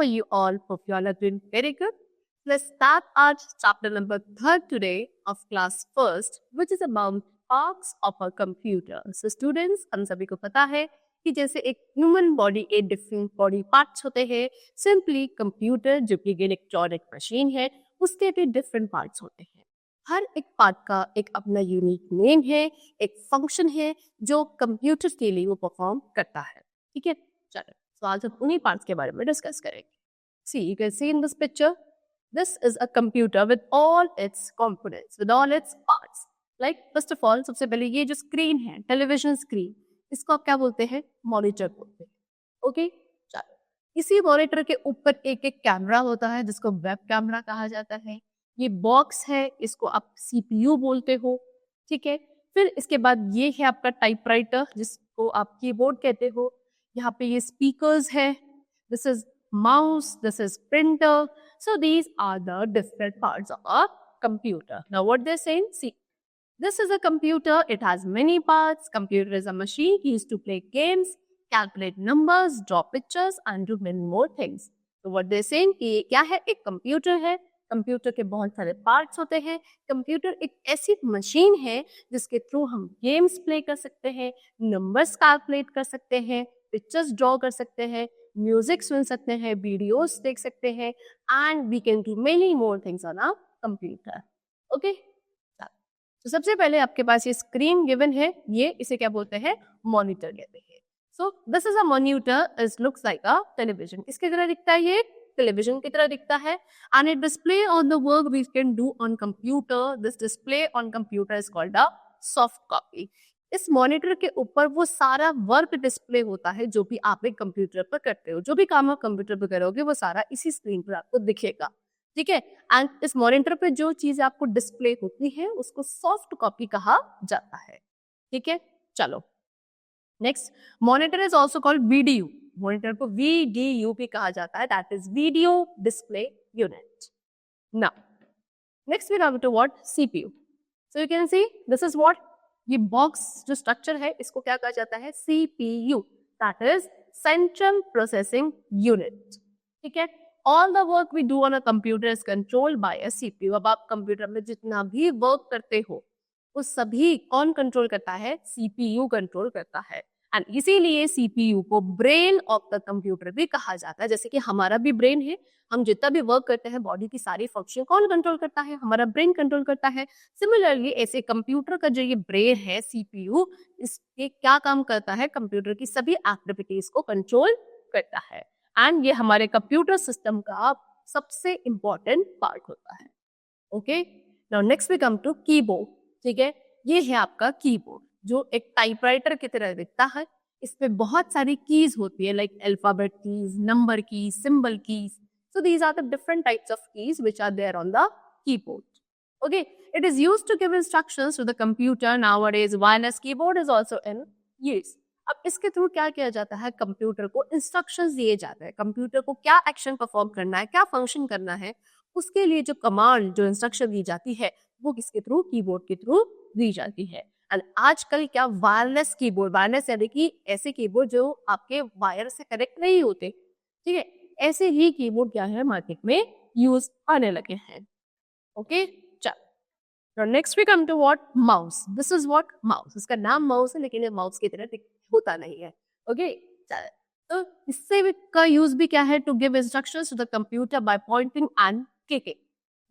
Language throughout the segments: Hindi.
are you all? Hope you all are doing very good. Let's start our chapter number 3 today of class first, which is about parts of a computer. So students, हम सभी को पता है कि जैसे एक ह्यूमन बॉडी के डिफरेंट बॉडी पार्ट्स होते हैं, सिंपली कंप्यूटर जो कि इलेक्ट्रॉनिक मशीन है, उसके भी डिफरेंट पार्ट्स होते हैं. हर एक पार्ट का एक अपना यूनिक नेम है, एक फंक्शन है जो कंप्यूटर के लिए वो परफॉर्म करता है. ठीक है, चलो तो आज हम उन्हीं पार्ट्स के बारे में डिस्कस करेंगे. See, you can see in this picture, this is a computer with all its components, with all its parts. Like first of all, सबसे पहले ये जो स्क्रीन है, टेलीविजन स्क्रीन, इसको आप क्या बोलते हैं? मॉनिटर बोलते हैं. ओके, चलो. इसी मॉनिटर के ऊपर एक एक कैमरा होता है जिसको वेब कैमरा कहा जाता है. ये बॉक्स है, इसको आप सीपीयू बोलते हो. ठीक है, फिर इसके बाद ये है आपका टाइपराइटर जिसको आप कीबोर्ड कहते हो. यहाँ पे ये स्पीकर्स है. This is mouse, this is printer. So these are the different parts of a computer. Now what they're saying, see, this is a computer, it has many parts. Computer is a machine used to play games, calculate numbers, draw pictures and do many more things. So what they're saying कि ये क्या है? एक कंप्यूटर है. कंप्यूटर के बहुत सारे पार्ट्स होते हैं. कंप्यूटर एक ऐसी मशीन है जिसके थ्रू हम गेम्स प्ले कर सकते हैं, नंबर्स कैलकुलेट कर सकते हैं, पिक्चर्स ड्रॉ कर सकते हैं, म्यूजिक सुन सकते हैं, वीडियोस देख सकते हैं, and we can do many more things on a computer. Okay, तो सबसे पहले आपके पास ये स्क्रीन गिवन है, ये इसे क्या बोलते हैं? मॉनिटर कहते हैं. So this is a monitor, it looks like a television. किसकी तरह दिखता है? ये टेलीविजन की तरह दिखता है. And it display on the work we can do on computer. This display on computer is called a soft copy. इस मॉनिटर के ऊपर वो सारा वर्क डिस्प्ले होता है जो भी आप एक कंप्यूटर पर करते हो. जो भी काम आप कंप्यूटर पर करोगे वो सारा इसी स्क्रीन पर आपको दिखेगा. ठीक है, एंड इस मॉनिटर पे जो चीज आपको डिस्प्ले होती है उसको सॉफ्ट कॉपी कहा जाता है. ठीक है, चलो next. Monitor is also called VDU. Monitor को वीडीयू भी कहा जाता है, that is video display unit. Now next we come to what? CPU. So you can see this is what, ये बॉक्स जो स्ट्रक्चर है इसको क्या कहा जाता है? CPU, that is central processing unit. ठीक है, all the work we do on a computer is controlled by a CPU. अब आप कंप्यूटर में जितना भी वर्क करते हो वो सभी कौन कंट्रोल करता है? सीपीयू कंट्रोल करता है. एंड इसीलिए सीपीयू को ब्रेन ऑफ द कंप्यूटर भी कहा जाता है. जैसे कि हमारा भी ब्रेन है, हम जितना भी वर्क करते हैं बॉडी की सारी फंक्शन कौन कंट्रोल करता है? हमारा ब्रेन कंट्रोल करता है. सिमिलरली ऐसे कंप्यूटर का जो ये ब्रेन है सीपीयू, इसके क्या काम करता है? कंप्यूटर की सभी एक्टिविटीज को कंट्रोल करता है. एंड ये हमारे कंप्यूटर सिस्टम का सबसे इंपॉर्टेंट पार्ट होता है. Okay, now next we come to keyboard. ठीक है, ये है आपका कीबोर्ड जो एक टाइपराइटर की तरह दिखता है. इस पे बहुत सारी कीज होती है, like alphabet keys, number keys, symbol keys. So these are the different types of keys which are there on the keyboard. Okay, it is used to give instructions to the computer. Nowadays, wireless keyboard is also in use. अब इसके थ्रू क्या किया जाता है? कंप्यूटर को इंस्ट्रक्शंस दिए जाते हैं. कंप्यूटर को क्या एक्शन परफॉर्म करना है, क्या फंक्शन करना है, उसके लिए जो कमांड, जो इंस्ट्रक्शन दी जाती है वो किसके थ्रू? कीबोर्ड के थ्रू दी जाती है. एंड आजकल क्या वायरलेस कीबोर्ड, वायरलेस यानी कि ऐसे कीबोर्ड जो आपके वायर से कनेक्ट नहीं होते. ठीक है, ऐसे ही कीबोर्ड क्या है मार्केट में यूज आने लगे हैं. ओके, चलो next we come to what? Mouse. This is what? Mouse. इसका नाम माउस है लेकिन ये माउस की तरह होता नहीं है. ओके, चलो तो इससे का यूज भी क्या है? To give instructions to the computer by pointing and clicking.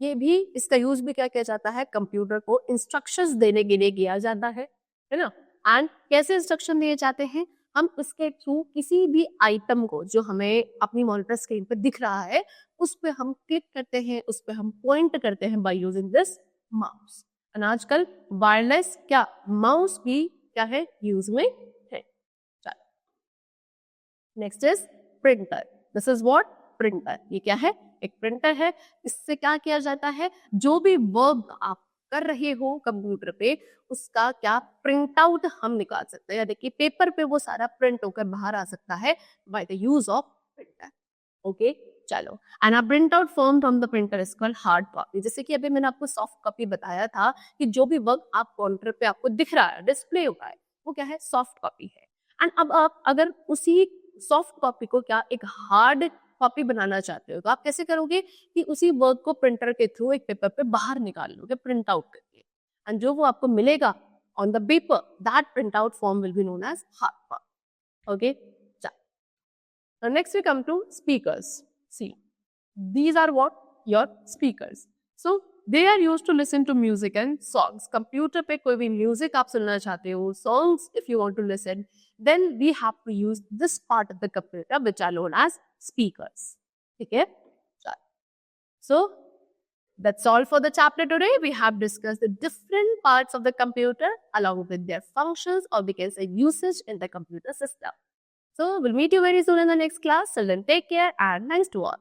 ये भी इसका यूज भी क्या किया जाता है? कंप्यूटर को इंस्ट्रक्शंस देने के लिए किया जाता है ना. एंड कैसे इंस्ट्रक्शन दिए जाते हैं? हम उसके थ्रू किसी भी आइटम को जो हमें अपनी मॉनिटर स्क्रीन पर दिख रहा है उस पे हम क्लिक करते हैं, उस पे हम पॉइंट करते हैं बाय यूजिंग दिस माउस. और आजकल वायरलेस क्या माउस भी क्या है? यूज में है. चलो next is printer. This is what? Printer. ये क्या है? एक प्रिंटर है. इससे क्या किया जाता है? जो भी वर्क आप कर रहे हो कंप्यूटर पे उसका क्या प्रिंट आउट हम निकाल सकते हैं. देखिए पेपर पे वो सारा प्रिंट होकर बाहर आ सकता है by the use of printer. Okay, चलो. And a print out form from the printer is called hard copy. जैसे कि अभी मैंने आपको सॉफ्ट कॉपी बताया था कि जो भी वर्क आप काउंटर पे आपको दिख रहा है, डिस्प्ले हो रहा है, वो क्या है? सॉफ्ट कॉपी है. एंड अब आप अगर उसी सॉफ्ट कॉपी को क्या एक हार्ड कॉपी बनाना चाहते हो तो आप कैसे करोगे कि उसी वर्क को प्रिंटर के थ्रू एक पेपर पे बाहर निकाल लोगे प्रिंट आउट करके, एंड जो वो आपको मिलेगा on the paper, that printout form will be known as hard copy. Okay. Now next we come to speakers. See, these are what? Your speakers. So they are used to listen to music and songs. Computer पे कोई भी music आप सुनना चाहते हो, songs if you want to listen, then we have to use this part of the computer which are known as speakers. ठीक है? So that's all for the chapter today. We have discussed the different parts of the computer along with their functions, or we can say usage in the computer system. So we'll meet you very soon in the next class. Till then, take care and thanks to all.